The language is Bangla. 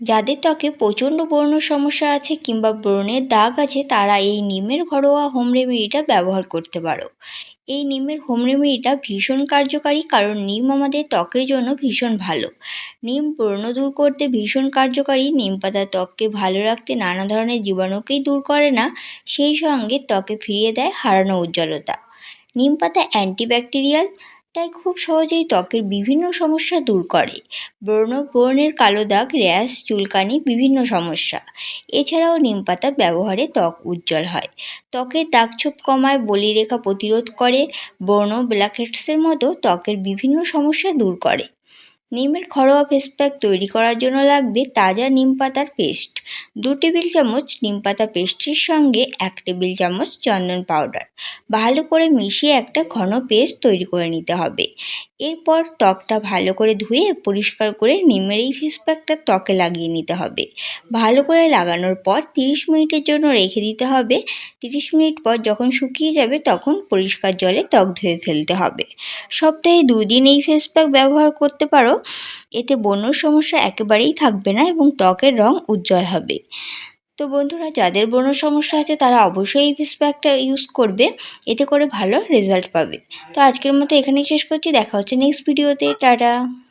যাদের ত্বকে প্রচণ্ড ব্রণ সমস্যা আছে কিংবা ব্রণের দাগ আছে তারা এই নিমের ঘরোয়া হোম রেমেডিটা ব্যবহার করতে পারো। এই নিমের হোম রেমেডিটা ভীষণ কার্যকারী, কারণ নিম আমাদের ত্বকের জন্য ভীষণ ভালো। নিম ব্রণ দূর করতে ভীষণ কার্যকারী। নিম পাতা ত্বককে ভালো রাখতে নানা ধরনের জীবাণুকেই দূর করে না, সেই সঙ্গে ত্বকে ফিরিয়ে দেয় হারানো উজ্জ্বলতা। নিম পাতা অ্যান্টিব্যাকটেরিয়াল, তাই খুব সহজেই ত্বকের বিভিন্ন সমস্যা দূর করে। ব্রণের কালো দাগ, র্যাশ, চুলকানি, বিভিন্ন সমস্যা। এছাড়াও নিম পাতা ব্যবহারে ত্বক উজ্জ্বল হয়, ত্বকের দাগছোপ কমায়, বলিরেখা প্রতিরোধ করে, ব্রণ, ব্ল্যাকহেডসের মতো ত্বকের বিভিন্ন সমস্যা দূর করে। নিমের ঘরোয়া ফেস প্যাক তৈরি করার জন্য লাগবে তাজা নিম পাতার পেস্ট, 2 টেবিল চামচ নিম পাতা পেস্টের সঙ্গে 1 টেবিল চামচ চন্দন পাউডার, ভালো করে মিশিয়ে একটা ঘন পেস্ট তৈরি করে নিতে হবে। এরপর ত্বকটা ভালো করে ধুয়ে পরিষ্কার করে নিমের এই ফেস প্যাকটা ত্বকে লাগিয়ে নিতে হবে। ভালো করে লাগানোর পর 30 মিনিটের জন্য রেখে দিতে হবে। 30 মিনিট পর যখন শুকিয়ে যাবে তখন পরিষ্কার জলে ত্বক ধুয়ে ফেলতে হবে। সপ্তাহে 2 দিন এই ফেস প্যাক ব্যবহার করতে পারো, এতে ব্রণের সমস্যা একেবারেই থাকবে না এবং ত্বকের রং উজ্জ্বল হবে। তো বন্ধুরা, যাদের ব্রণের সমস্যা আছে তারা অবশ্যই এই ফেস প্যাকটা ইউজ করবে, এতে করে ভালো রেজাল্ট পাবে। তো আজকের মতো এখানেই শেষ করছি, দেখা হচ্ছে নেক্সট ভিডিওতে। টাটা।